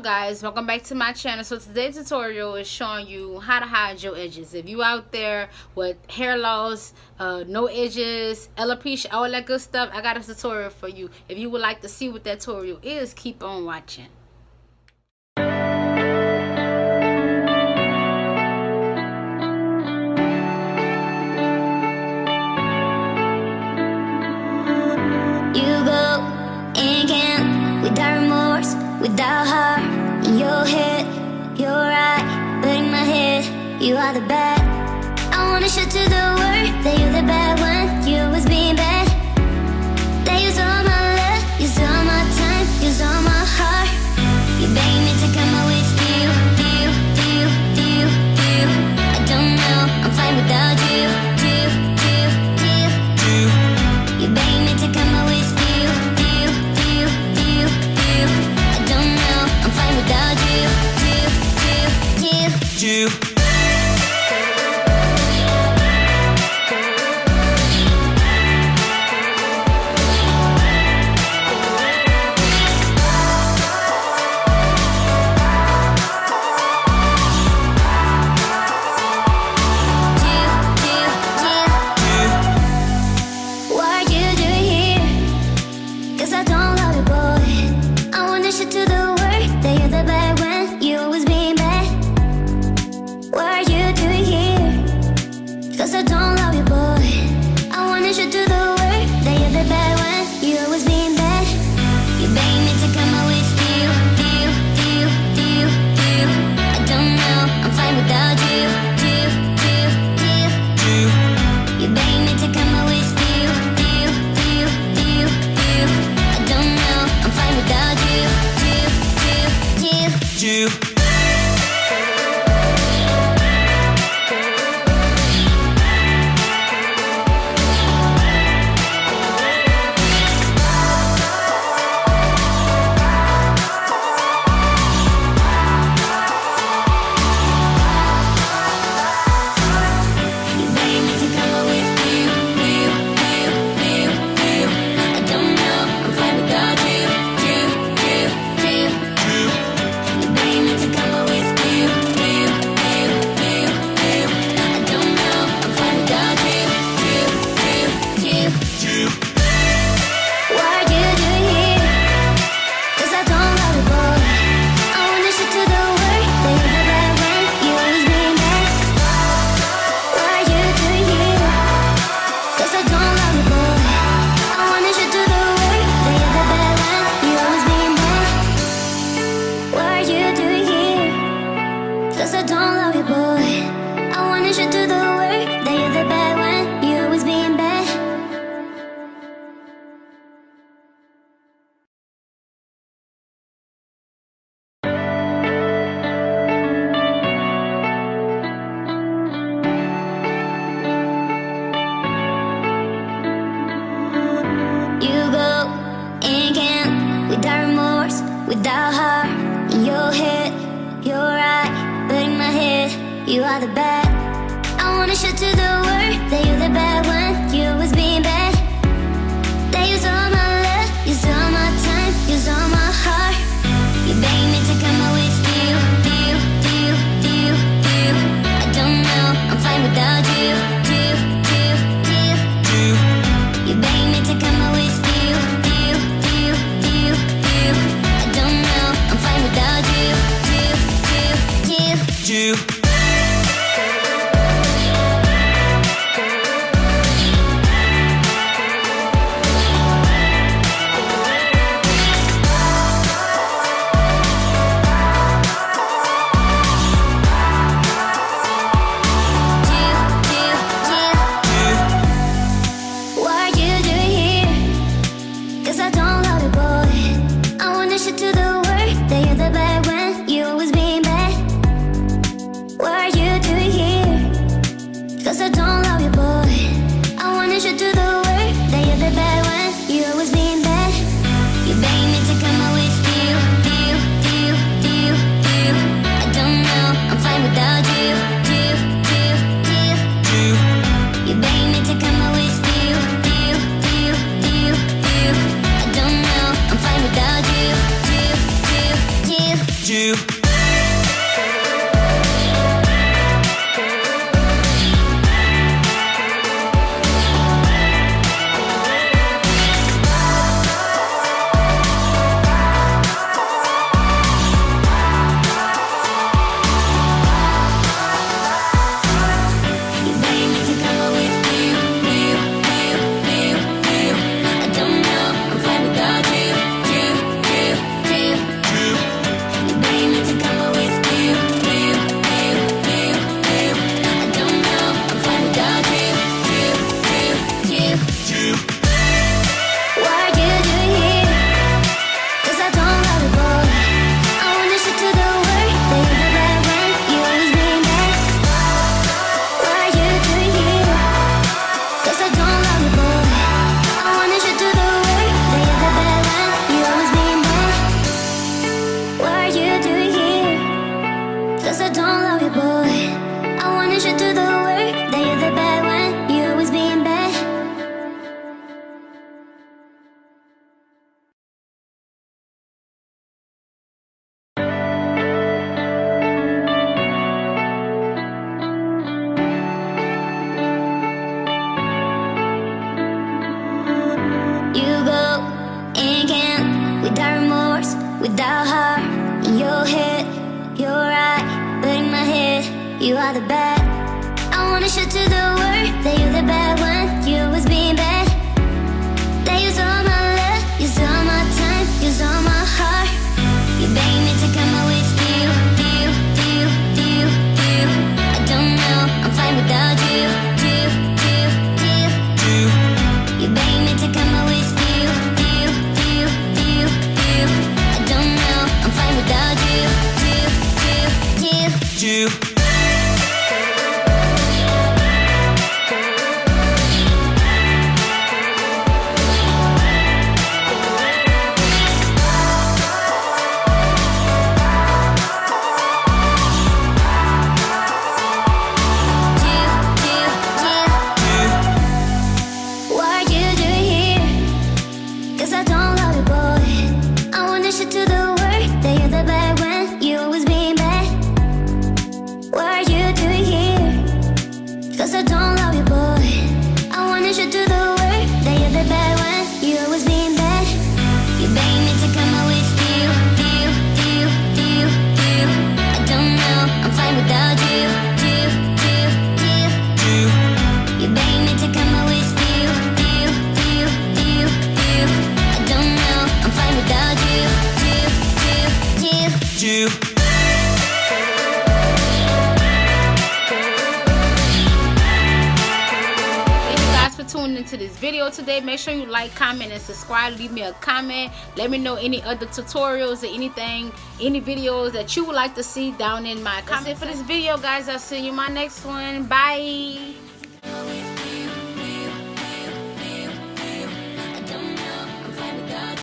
guys, welcome back to my channel. So today's tutorial is showing you how to hide your edges. If you out there with hair loss, no edges, alopecia, all that good stuff, I got a tutorial for you. If you would like to see what that tutorial is, keep on watching. Without heart in your head, you're right, but in my head, you are the bad. I wanna show to the world that you're the bad one. You was being bad. That use all my love, use all my time, use all my heart. You begging me to come out with you. I don't know, I'm fine without you. You begging me to come out with you. I'm fine without you. Without heart in your head, you're right, but in my head, you are the bad. I wanna show to the world that you're the bad one. You was being bad. That use all my love, use all my time, use all my heart. You begging me to come out with you. I don't know, I'm fine without you. You begging me to come out with you. I'm fine without you. wanna show to the world that you're the bad one, you always being bad. That use all my love, use all my time, use all my heart. You begging me to come out with you. I don't know, I'm fine without you. You begging me to come out with you. I don't know, I'm fine without you. Tuning into this video today. Make sure you like, comment, and subscribe. Leave me a comment. Let me know any other tutorials or anything, any videos that you would like to see down in my comments. That's it for this video, guys. I'll see you in my next one. Bye.